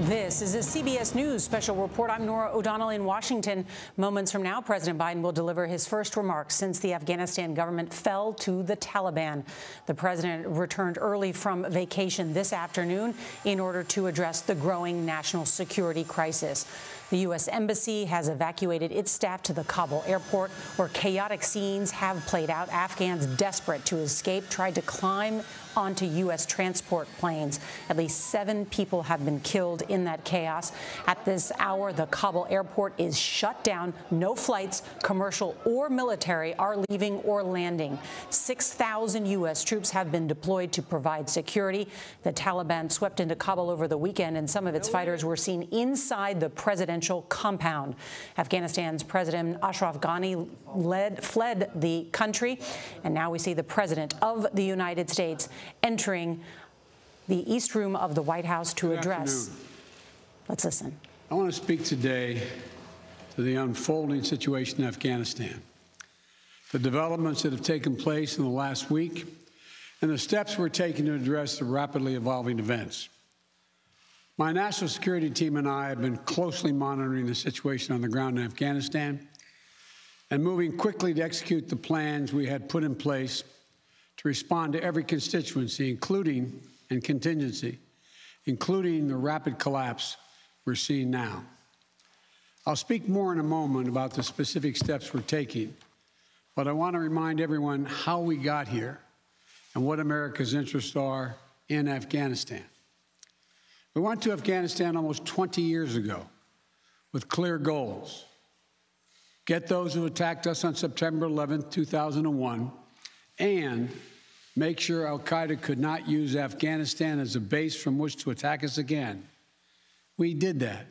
This is a CBS News Special Report. I'm Norah O'Donnell in Washington. Moments from now, President Biden will deliver his first remarks since the Afghanistan government fell to the Taliban. The president returned early from vacation this afternoon in order to address the growing national security crisis. The U.S. Embassy has evacuated its staff to the Kabul airport, where chaotic scenes have played out. Afghans desperate to escape tried to climb onto U.S. transport planes. At least 7 people have been killed in that chaos. At this hour, the Kabul airport is shut down. No flights, commercial or military, are leaving or landing. 6,000 U.S. troops have been deployed to provide security. The Taliban swept into Kabul over the weekend, and some of its fighters were seen inside the presidential compound. Afghanistan's President Ashraf Ghani fled the country, and now we see the President of the United States entering the East Room of the White House to address. Let's listen. I want to speak today to the unfolding situation in Afghanistan, the developments that have taken place in the last week, and the steps we're taking to address the rapidly evolving events. My national security team and I have been closely monitoring the situation on the ground in Afghanistan and moving quickly to execute the plans we had put in place to respond to every constituency, including and contingency, including the rapid collapse we're seeing now. I'll speak more in a moment about the specific steps we're taking, but I want to remind everyone how we got here and what America's interests are in Afghanistan. We went to Afghanistan almost 20 years ago with clear goals: get those who attacked us on September 11, 2001, and make sure al-Qaeda could not use Afghanistan as a base from which to attack us again. We did that.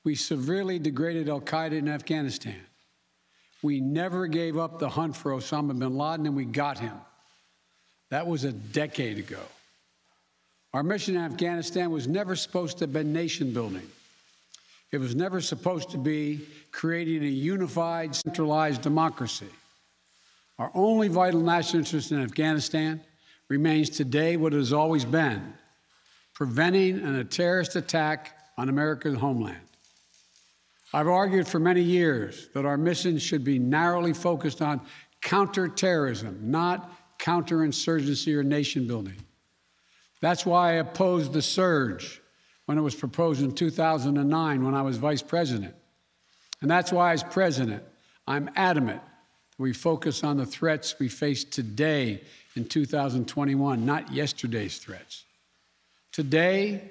We severely degraded al-Qaeda in Afghanistan. We never gave up the hunt for Osama bin Laden, and we got him. That was a decade ago. Our mission in Afghanistan was never supposed to have been nation building. It was never supposed to be creating a unified, centralized democracy. Our only vital national interest in Afghanistan remains today what it has always been: preventing a terrorist attack on America's homeland. I've argued for many years that our mission should be narrowly focused on counterterrorism, not counterinsurgency or nation building. That's why I opposed the surge when it was proposed in 2009 when I was vice president. And that's why, as president, I'm adamant that we focus on the threats we face today in 2021, not yesterday's threats. Today,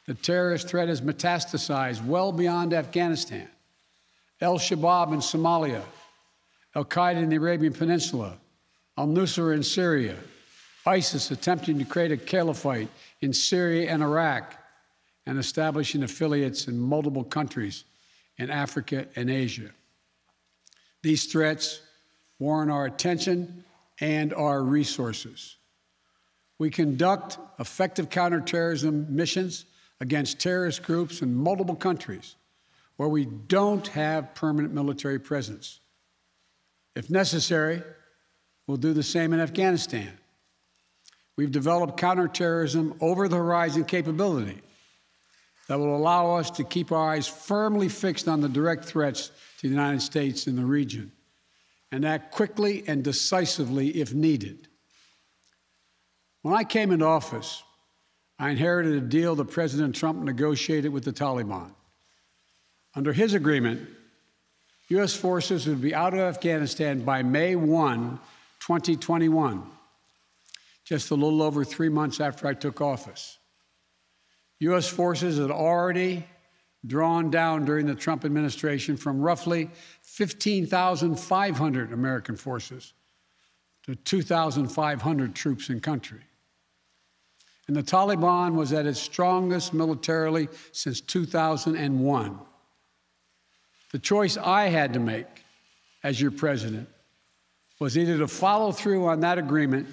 the terrorist threat has metastasized well beyond Afghanistan. Al-Shabaab in Somalia, al-Qaeda in the Arabian Peninsula, al-Nusra in Syria, ISIS attempting to create a caliphate in Syria and Iraq, and establishing affiliates in multiple countries in Africa and Asia. These threats warrant our attention and our resources. We conduct effective counterterrorism missions against terrorist groups in multiple countries where we don't have permanent military presence. If necessary, we'll do the same in Afghanistan. We've developed counterterrorism over-the-horizon capability that will allow us to keep our eyes firmly fixed on the direct threats to the United States and the region, and act quickly and decisively if needed. When I came into office, I inherited a deal that President Trump negotiated with the Taliban. Under his agreement, U.S. forces would be out of Afghanistan by May 1, 2021, just a little over 3 months after I took office. U.S. forces had already drawn down during the Trump administration from roughly 15,500 American forces to 2,500 troops in country. And the Taliban was at its strongest militarily since 2001. The choice I had to make as your president was either to follow through on that agreement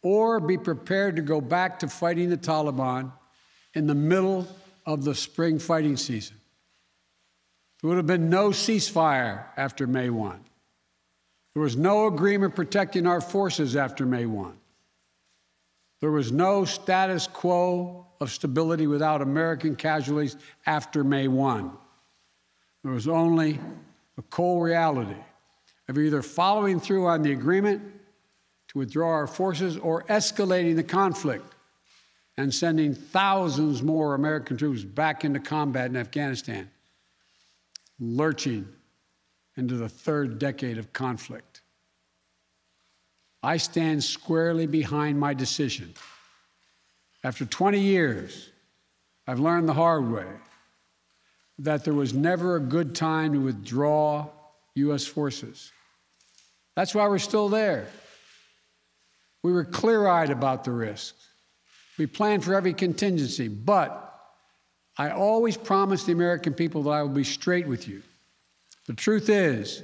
or be prepared to go back to fighting the Taliban in the middle of the spring fighting season. There would have been no ceasefire after May 1. There was no agreement protecting our forces after May 1. There was no status quo of stability without American casualties after May 1. There was only a cold reality of either following through on the agreement to withdraw our forces or escalating the conflict and sending thousands more American troops back into combat in Afghanistan, lurching into the third decade of conflict. I stand squarely behind my decision. After 20 years, I've learned the hard way that there was never a good time to withdraw U.S. forces. That's why we're still there. We were clear-eyed about the risks. We planned for every contingency, but I always promised the American people that I would be straight with you. The truth is,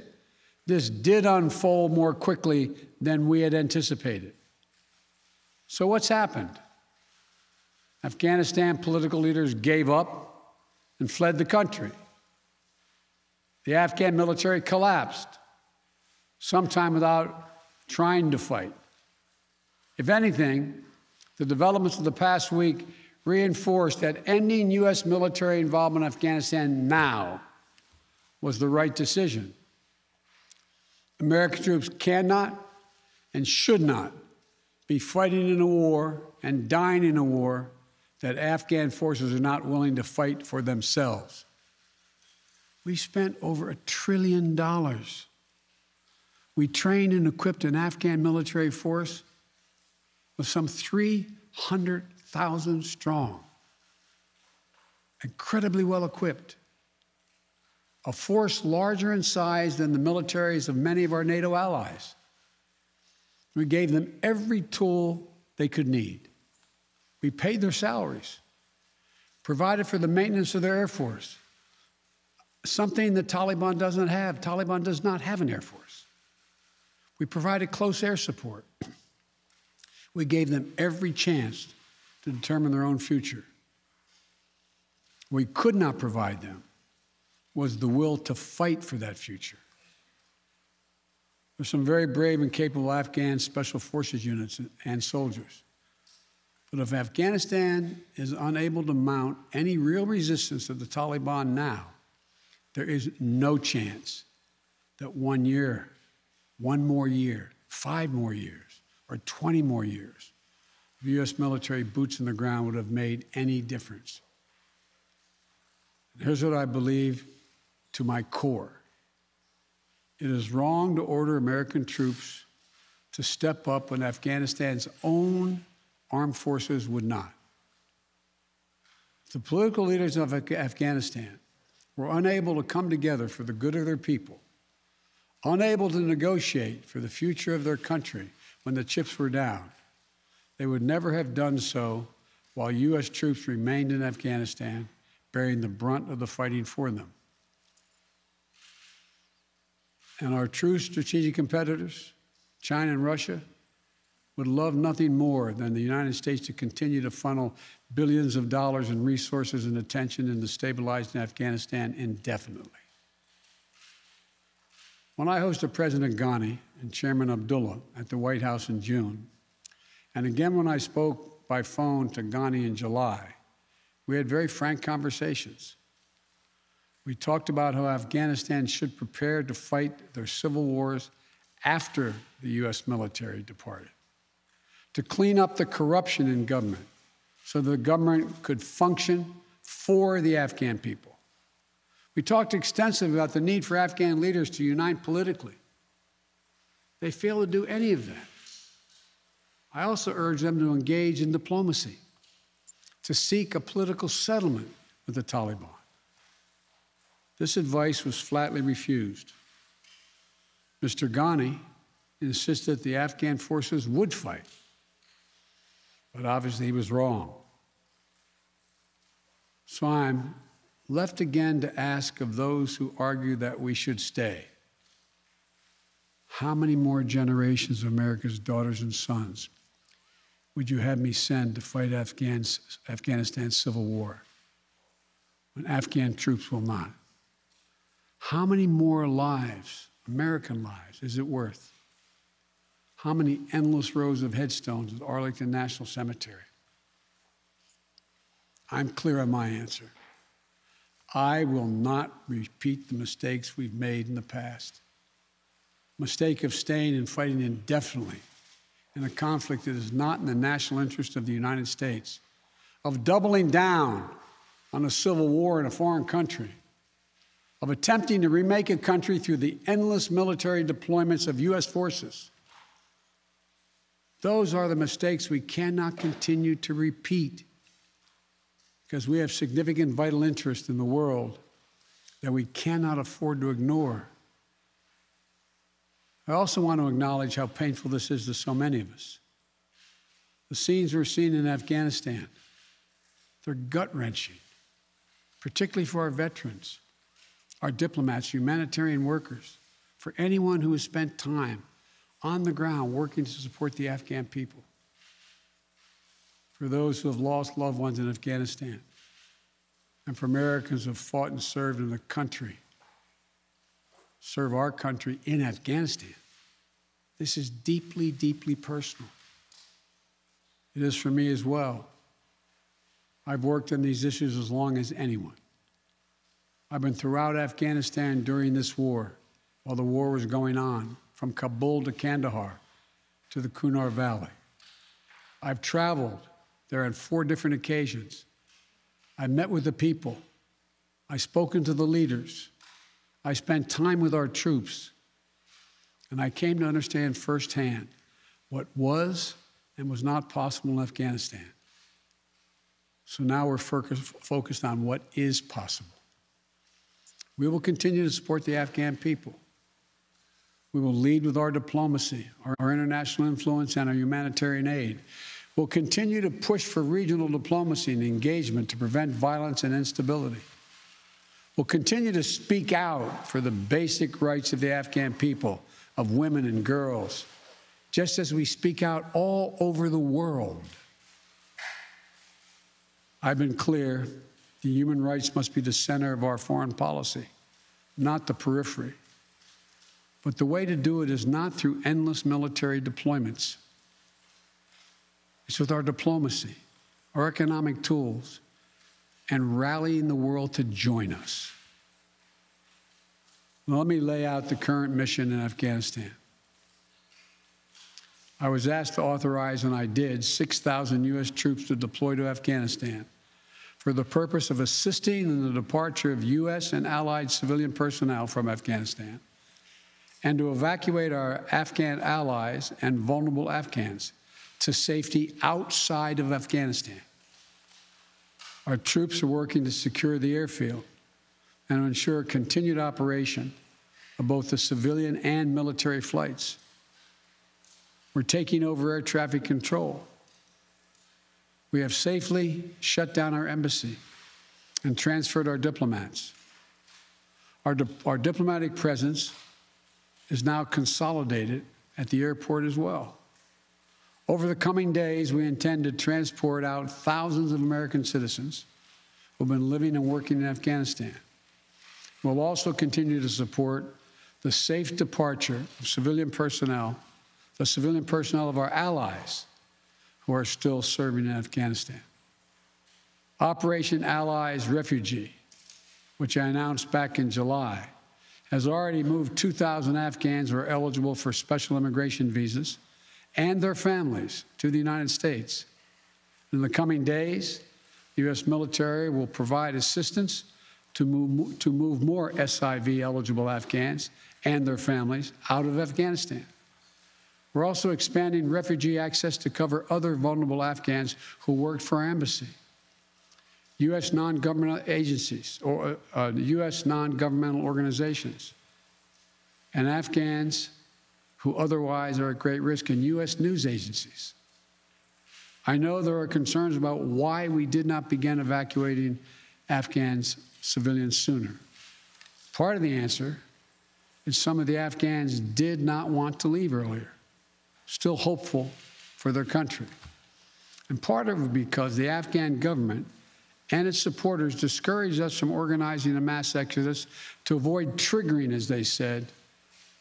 this did unfold more quickly than we had anticipated. So what's happened? Afghanistan political leaders gave up and fled the country. The Afghan military collapsed, sometime without trying to fight. If anything, the developments of the past week reinforced that ending U.S. military involvement in Afghanistan now was the right decision. American troops cannot and should not be fighting in a war and dying in a war that Afghan forces are not willing to fight for themselves. We spent over $1 trillion. We trained and equipped an Afghan military force with some 300,000 strong, incredibly well equipped, a force larger in size than the militaries of many of our NATO allies. We gave them every tool they could need. We paid their salaries, provided for the maintenance of their Air Force, something the Taliban doesn't have. Taliban does not have an Air Force. We provided close air support. We gave them every chance to determine their own future. What we could not provide them was the will to fight for that future. There's some very brave and capable Afghan special forces units and soldiers. But if Afghanistan is unable to mount any real resistance to the Taliban now, there is no chance that 1 year, 1 more year, 5 more years, or 20 more years of U.S. military boots on the ground would have made any difference. And here's what I believe to my core. It is wrong to order American troops to step up when Afghanistan's own armed forces would not. If the political leaders of Afghanistan were unable to come together for the good of their people, unable to negotiate for the future of their country when the chips were down, they would never have done so while U.S. troops remained in Afghanistan, bearing the brunt of the fighting for them. And our true strategic competitors, China and Russia, would love nothing more than the United States to continue to funnel billions of dollars in resources and attention into stabilizing Afghanistan indefinitely. When I hosted President Ghani and Chairman Abdullah at the White House in June, and again when I spoke by phone to Ghani in July, we had very frank conversations. We talked about how Afghanistan should prepare to fight their civil wars after the U.S. military departed, to clean up the corruption in government so the government could function for the Afghan people. We talked extensively about the need for Afghan leaders to unite politically. They failed to do any of that. I also urged them to engage in diplomacy, to seek a political settlement with the Taliban. This advice was flatly refused. Mr. Ghani insisted the Afghan forces would fight, but obviously he was wrong. So I'm left again to ask of those who argue that we should stay, how many more generations of America's daughters and sons would you have me send to fight Afghanistan's civil war when Afghan troops will not? How many more lives, American lives, is it worth? how many endless rows of headstones at Arlington National Cemetery? I'm clear on my answer. I will not repeat the mistakes we've made in the past. Mistake of staying and fighting indefinitely in a conflict that is not in the national interest of the United States, of doubling down on a civil war in a foreign country, of attempting to remake a country through the endless military deployments of U.S. forces. Those are the mistakes we cannot continue to repeat because we have significant vital interest in the world that we cannot afford to ignore. I also want to acknowledge how painful this is to so many of us. The scenes we're seeing in Afghanistan, they're gut-wrenching, particularly for our veterans, our diplomats, humanitarian workers, for anyone who has spent time on the ground working to support the Afghan people, for those who have lost loved ones in Afghanistan, and for Americans who have fought and served in the country, serve our country in Afghanistan. This is deeply, deeply personal. It is for me as well. I've worked on these issues as long as anyone. I've been throughout Afghanistan during this war, while the war was going on, from Kabul to Kandahar to the Kunar Valley. I've traveled there on 4 different occasions. I met with the people. I've spoken to the leaders. I spent time with our troops. And I came to understand firsthand what was and was not possible in Afghanistan. So now we're focused on what is possible. We will continue to support the Afghan people. We will lead with our diplomacy, our international influence, and our humanitarian aid. We'll continue to push for regional diplomacy and engagement to prevent violence and instability. We'll continue to speak out for the basic rights of the Afghan people, of women and girls, just as we speak out all over the world. I've been clear, the human rights must be the center of our foreign policy, not the periphery. But the way to do it is not through endless military deployments. It's with our diplomacy, our economic tools, and rallying the world to join us. Well, let me lay out the current mission in Afghanistan. I was asked to authorize, and I did, 6,000 U.S. troops to deploy to Afghanistan for the purpose of assisting in the departure of U.S. and allied civilian personnel from Afghanistan, and to evacuate our Afghan allies and vulnerable Afghans to safety outside of Afghanistan. Our troops are working to secure the airfield and to ensure continued operation of both the civilian and military flights. We're taking over air traffic control. We have safely shut down our embassy and transferred our diplomats. Our diplomatic presence is now consolidated at the airport as well. Over the coming days, we intend to transport out thousands of American citizens who have been living and working in Afghanistan. We'll also continue to support the safe departure of civilian personnel, the civilian personnel of our allies who are still serving in Afghanistan. Operation Allies Refugee, which I announced back in July, has already moved 2,000 Afghans who are eligible for special immigration visas and their families to the United States. In the coming days, the U.S. military will provide assistance to move more SIV-eligible Afghans and their families out of Afghanistan. We're also expanding refugee access to cover other vulnerable Afghans who worked for our embassy. U.S. non-governmental agencies or U.S. non-governmental organizations and Afghans who otherwise are at great risk in U.S. news agencies. I know there are concerns about why we did not begin evacuating Afghans civilians sooner. Part of the answer is some of the Afghans did not want to leave earlier, still hopeful for their country. And part of it because the Afghan government and its supporters discouraged us from organizing a mass exodus to avoid triggering, as they said,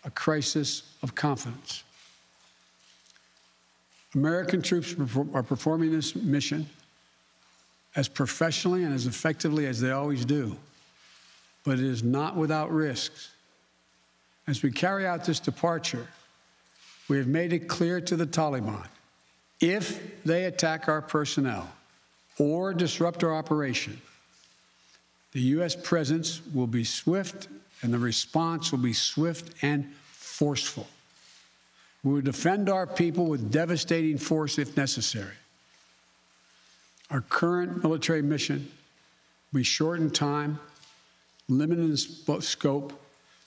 a crisis of confidence. American troops are performing this mission as professionally and as effectively as they always do, but it is not without risks. As we carry out this departure, we have made it clear to the Taliban, if they attack our personnel or disrupt our operation, the U.S. presence will be swift and the response will be swift and forceful. We will defend our people with devastating force if necessary. Our current military mission will be short in time, limited in scope,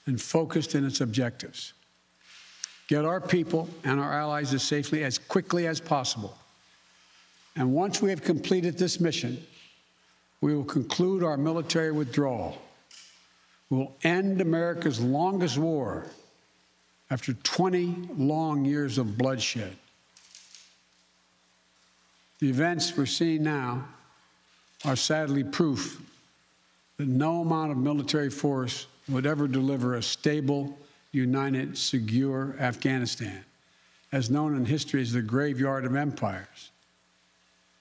and focused in its objectives. Get our people and our allies as safely as quickly as possible. And once we have completed this mission, we will conclude our military withdrawal. We will end America's longest war after 20 long years of bloodshed. The events we're seeing now are sadly proof that no amount of military force would ever deliver a stable, united, secure Afghanistan, as known in history as the graveyard of empires.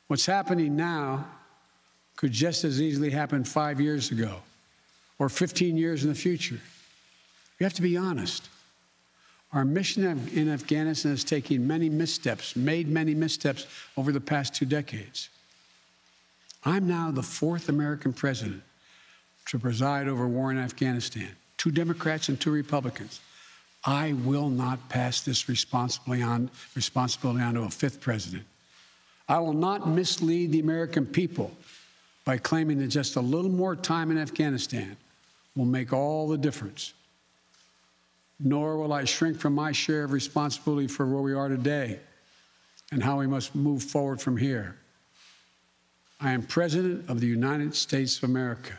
What's happening now could just as easily happen 5 years ago or 15 years in the future. We have to be honest. Our mission in Afghanistan is taking many missteps, made many missteps over the past 2 decades. I'm now the 4th American president to preside over war in Afghanistan, 2 Democrats and 2 Republicans. I will not pass this responsibility on to a 5th president. I will not mislead the American people by claiming that just a little more time in Afghanistan will make all the difference. Nor will I shrink from my share of responsibility for where we are today and how we must move forward from here. I am President of the United States of America,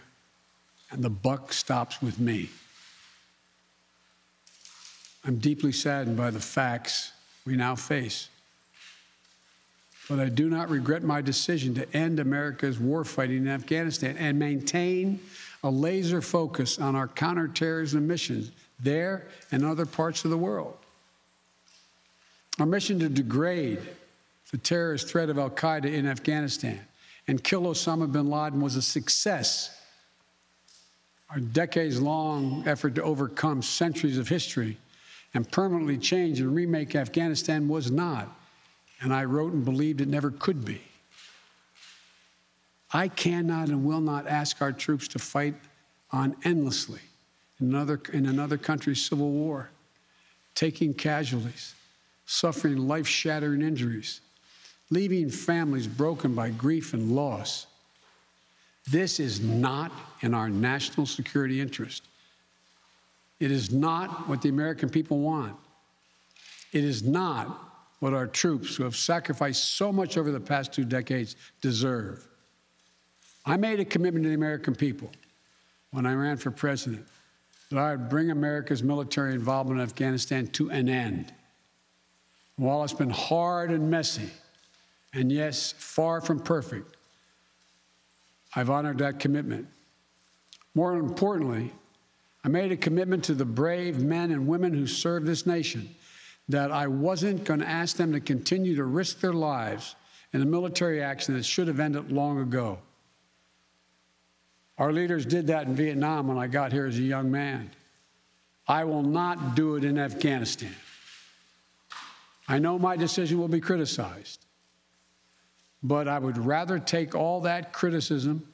and the buck stops with me. I'm deeply saddened by the facts we now face, but I do not regret my decision to end America's warfighting in Afghanistan and maintain a laser focus on our counterterrorism missions there and other parts of the world. Our mission to degrade the terrorist threat of al-Qaeda in Afghanistan and kill Osama bin Laden was a success. Our decades-long effort to overcome centuries of history and permanently change and remake Afghanistan was not, and I wrote and believed it never could be. I cannot and will not ask our troops to fight on endlessly in another country's civil war, taking casualties, suffering life-shattering injuries, leaving families broken by grief and loss. This is not in our national security interest. It is not what the American people want. It is not what our troops, who have sacrificed so much over the past 2 decades, deserve. I made a commitment to the American people when I ran for president that I would bring America's military involvement in Afghanistan to an end. While it's been hard and messy, and yes, far from perfect, I've honored that commitment. More importantly, I made a commitment to the brave men and women who serve this nation that I wasn't going to ask them to continue to risk their lives in a military action that should have ended long ago. Our leaders did that in Vietnam when I got here as a young man. I will not do it in Afghanistan. I know my decision will be criticized, but I would rather take all that criticism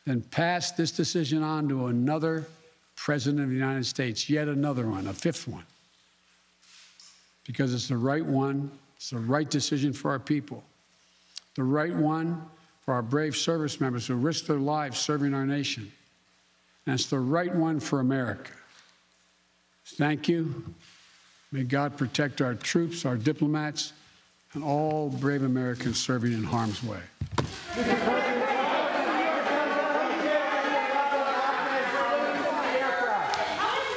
than pass this decision on to another president of the United States, yet another one, a 5th one, because it's the right one, it's the right decision for our people, the right one for our brave service members who risk their lives serving our nation, and it's the right one for America. Thank you. May God protect our troops, our diplomats, and all brave Americans serving in harm's way.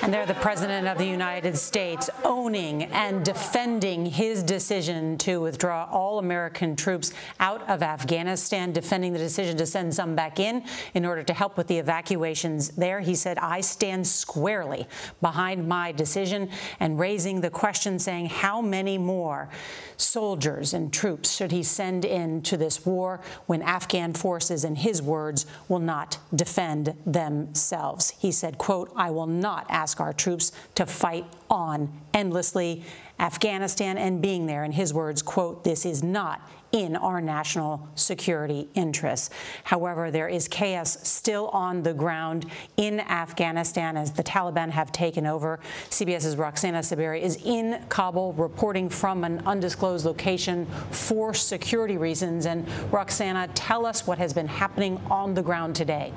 And they're the President of the United States owning and defending his decision to withdraw all American troops out of Afghanistan, defending the decision to send some back in order to help with the evacuations there. He said, "I stand squarely behind my decision," and raising the question, saying how many more soldiers and troops should he send into this war when Afghan forces, in his words, will not defend themselves. He said, quote, "I will not ask our troops to fight on endlessly. Afghanistan and being there," in his words, quote, "this is not in our national security interests." However, there is chaos still on the ground in Afghanistan as the Taliban have taken over. CBS's Roxana Saberi is in Kabul reporting from an undisclosed location for security reasons. And Roxana, tell us what has been happening on the ground today.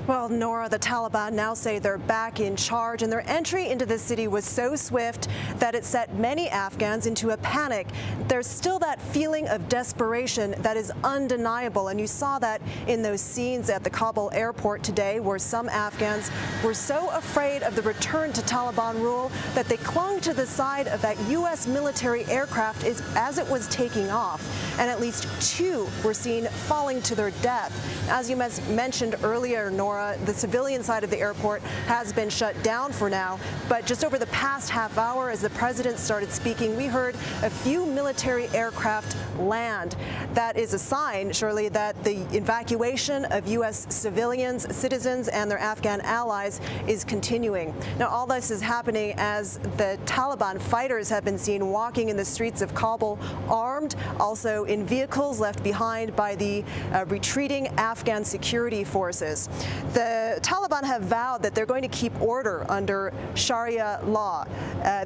Well, Norah, the Taliban now say they're back in charge, and their entry into the city was so swift that it set many Afghans into a panic. There's still that feeling of desperation that is undeniable, and you saw that in those scenes at the Kabul airport today, where some Afghans were so afraid of the return to Taliban rule that they clung to the side of that U.S. military aircraft as it was taking off, and at least 2 were seen falling to their death. As you mentioned earlier, Norah, the civilian side of the airport has been shut down for now, but just over the past half hour, as the president started speaking, we heard a few military aircraft land. That is a sign, surely, that the evacuation of U.S. civilians, citizens, and their Afghan allies is continuing. Now, all this is happening as the Taliban fighters have been seen walking in the streets of Kabul armed, also in vehicles left behind by the retreating Afghan security forces. The Taliban have vowed that they're going to keep order under Sharia law.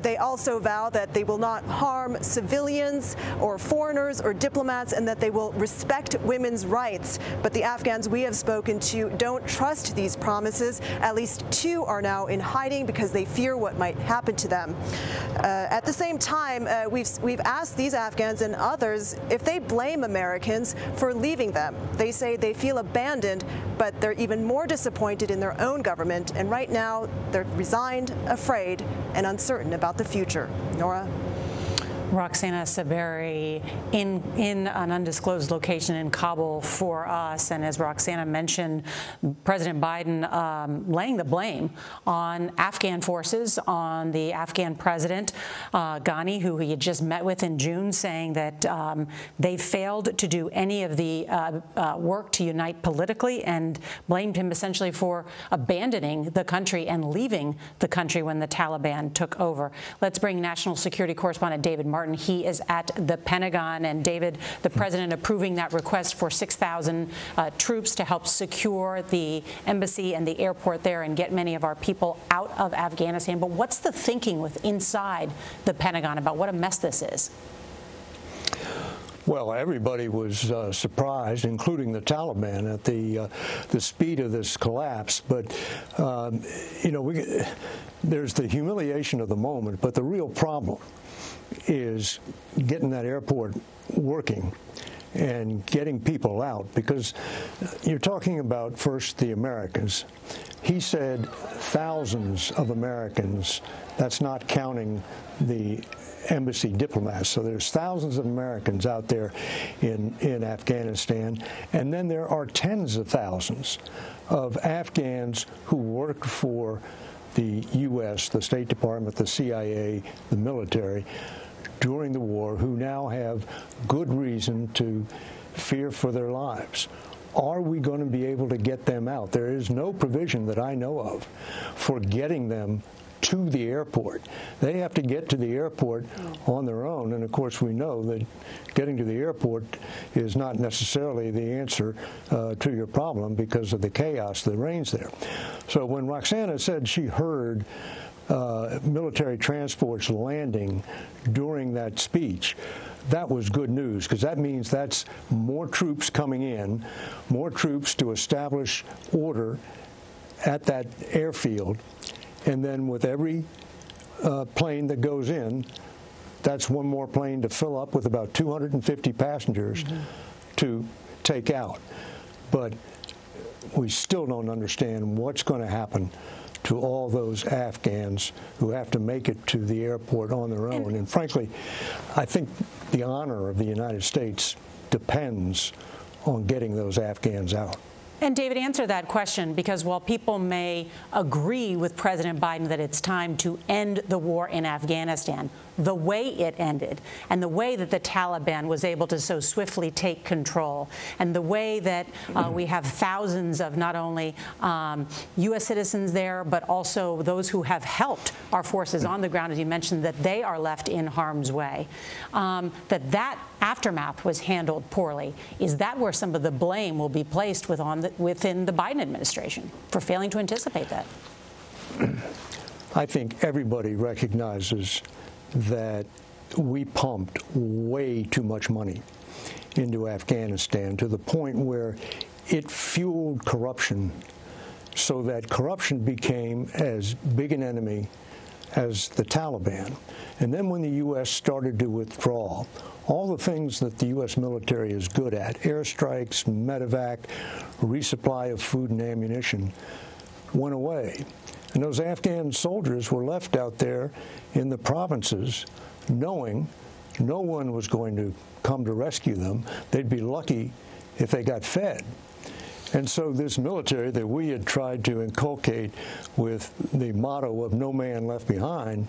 They also vow that they will not harm civilians or foreigners or diplomats, and that they will respect women's rights. But the Afghans we have spoken to don't trust these promises. At least 2 are now in hiding because they fear what might happen to them. At the same time, we've asked these Afghans and others if they blame Americans for leaving them. They say they feel abandoned, but they're even more disappointed in their own government, and right now they're resigned, afraid, and uncertain about the future. Norah? Roxana Saberi in an undisclosed location in Kabul for us. And as Roxana mentioned, President Biden laying the blame on Afghan forces, on the Afghan president, Ghani, who he had just met with in June, saying that they failed to do any of the work to unite politically, and blamed him essentially for abandoning the country and leaving the country when the Taliban took over. Let's bring national security correspondent David Martin. He is at the Pentagon. And David, the president approving that request for 6,000 troops to help secure the embassy and the airport there and get many of our people out of Afghanistan. But what's the thinking inside the Pentagon about what a mess this is? Well, everybody was surprised, including the Taliban, at the speed of this collapse. But, you know, there's the humiliation of the moment, but the real problem is getting that airport working and getting people out, because you're talking about, first, the Americans. He said thousands of Americans. That's not counting the embassy diplomats. So there's thousands of Americans out there in Afghanistan, and then there are tens of thousands of Afghans who worked for the U.S., the State Department, the CIA, the military during the war, who now have good reason to fear for their lives. Are we going to be able to get them out? There is no provision that I know of for getting them to the airport. They have to get to the airport on their own, and of course we know that getting to the airport is not necessarily the answer to your problem because of the chaos that reigns there. So when Roxana said she heard military transports landing during that speech, that was good news, because that means that's more troops coming in, more troops to establish order at that airfield. And then with every plane that goes in, that's one more plane to fill up with about 250 passengers to take out. But we still don't understand what's going to happen to all those Afghans who have to make it to the airport on their own. And frankly, I think the honor of the United States depends on getting those Afghans out. And David, answer that question, because while people may agree with President Biden that it's time to end the war in Afghanistan, the way it ended and the way that the Taliban was able to so swiftly take control and the way that we have thousands of not only U.S. citizens there, but also those who have helped our forces on the ground, as you mentioned, that they are left in harm's way, that aftermath was handled poorly. Is that where some of the blame will be placed within the Biden administration for failing to anticipate that? I think everybody recognizes that we pumped way too much money into Afghanistan to the point where it fueled corruption, so that corruption became as big an enemy as the Taliban. And then when the U.S. started to withdraw, all the things that the U.S. military is good at, airstrikes, medevac, resupply of food and ammunition, went away. And those Afghan soldiers were left out there in the provinces knowing no one was going to come to rescue them. They'd be lucky if they got fed. And so this military that we had tried to inculcate with the motto of no man left behind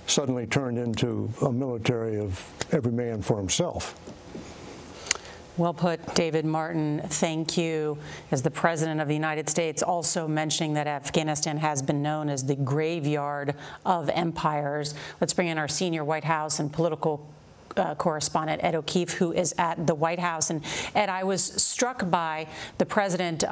suddenly turned into a military of every man for himself. Well put, David Martin. Thank you. As the President of the United States also mentioning that Afghanistan has been known as the graveyard of empires. Let's bring in our senior White House and political correspondent, Ed O'Keefe, who is at the White House. And Ed, I was struck by the President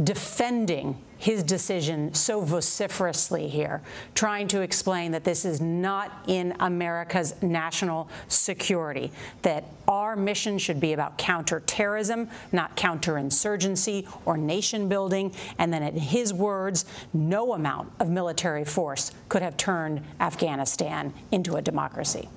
defending his decision so vociferously here, trying to explain that this is not in America's national security, that our mission should be about counterterrorism, not counterinsurgency or nation building, and then in his words, no amount of military force could have turned Afghanistan into a democracy.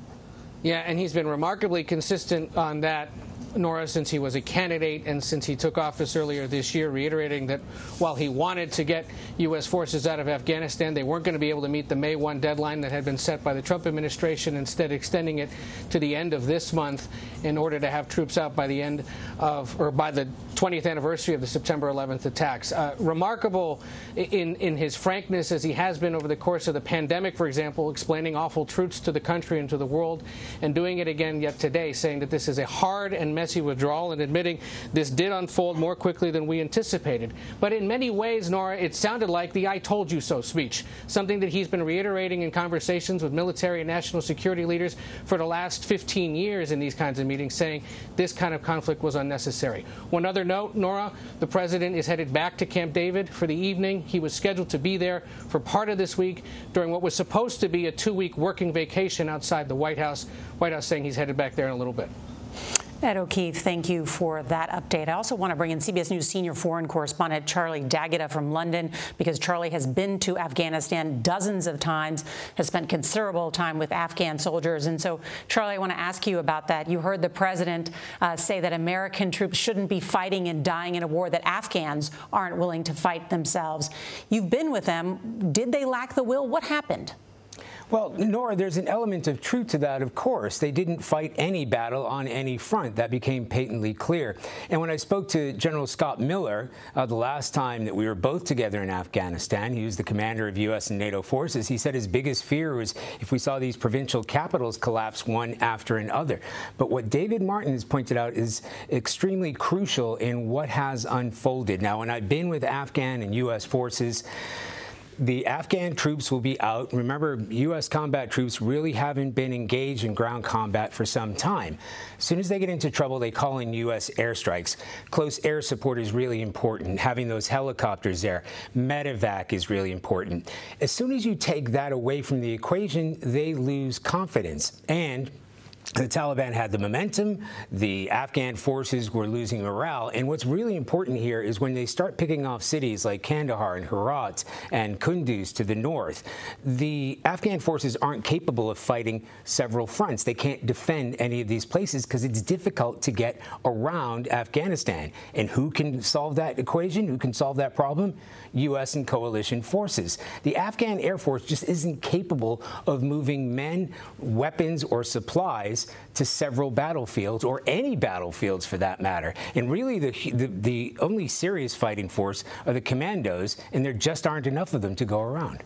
Yeah, and he's been remarkably consistent on that, Norah, since he was a candidate and since he took office earlier this year, reiterating that while he wanted to get U.S. forces out of Afghanistan, they weren't going to be able to meet the May 1 deadline that had been set by the Trump administration, instead extending it to the end of this month in order to have troops out by the end of, or by the 20th anniversary of the September 11th attacks. Remarkable in his frankness, as he has been over the course of the pandemic, for example, explaining awful truths to the country and to the world, and doing it again yet today, saying that this is a hard and messy withdrawal, and admitting this did unfold more quickly than we anticipated. But in many ways, Norah, it sounded like the I told you so speech, something that he's been reiterating in conversations with military and national security leaders for the last 15 years in these kinds of meetings, saying this kind of conflict was unnecessary. One other note, Norah, the President is headed back to Camp David for the evening. He was scheduled to be there for part of this week during what was supposed to be a 2-week working vacation outside the White House. White House saying he's headed back there in a little bit. Ed O'Keefe, thank you for that update. I also want to bring in CBS News senior foreign correspondent Charlie D'Agata from London, because Charlie has been to Afghanistan dozens of times, has spent considerable time with Afghan soldiers. And so, Charlie, I want to ask you about that. You heard the President say that American troops shouldn't be fighting and dying in a war that Afghans aren't willing to fight themselves. You've been with them. Did they lack the will? What happened? Well, Norah, there's an element of truth to that, of course. They didn't fight any battle on any front. That became patently clear. And when I spoke to General Scott Miller the last time that we were both together in Afghanistan, he was the commander of U.S. and NATO forces, he said his biggest fear was if we saw these provincial capitals collapse one after another. But what David Martin has pointed out is extremely crucial in what has unfolded. Now, when I've been with Afghan and U.S. forces, the Afghan troops will be out. Remember, U.S. combat troops really haven't been engaged in ground combat for some time. As soon as they get into trouble, they call in U.S. airstrikes. Close air support is really important. Having those helicopters there. Medevac is really important. As soon as you take that away from the equation, they lose confidence. And The Taliban had the momentum, the Afghan forces were losing morale, and what's really important here is when they start picking off cities like Kandahar and Herat and Kunduz to the north, the Afghan forces aren't capable of fighting several fronts. They can't defend any of these places because it's difficult to get around Afghanistan. And who can solve that equation? Who can solve that problem? U.S. and coalition forces. The Afghan Air Force just isn't capable of moving men, weapons, or supplies to several battlefields, or any battlefields for that matter. And really the only serious fighting force are the commandos, and there just aren't enough of them to go around.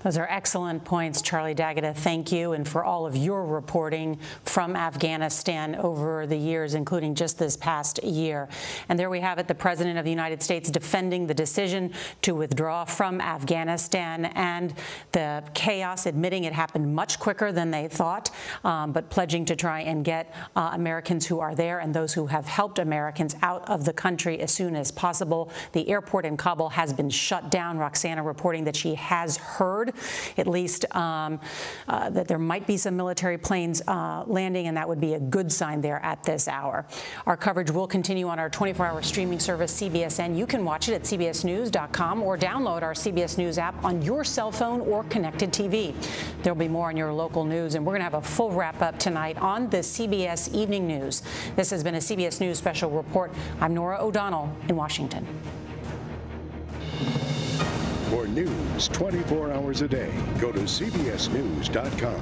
Those are excellent points, Charlie D'Agata. Thank you, and for all of your reporting from Afghanistan over the years, including just this past year. And there we have it, the President of the United States defending the decision to withdraw from Afghanistan and the chaos, admitting it happened much quicker than they thought, but pledging to try and get Americans who are there and those who have helped Americans out of the country as soon as possible. The airport in Kabul has been shut down. Roxana reporting that she has heard at least that there might be some military planes landing, and that would be a good sign there at this hour. Our coverage will continue on our 24-hour streaming service, CBSN. You can watch it at cbsnews.com or download our CBS News app on your cell phone or connected TV. There'll be more on your local news, and we're going to have a full wrap-up tonight on the CBS Evening News. This has been a CBS News Special Report. I'm Norah O'Donnell in Washington. For news 24 hours a day, go to cbsnews.com.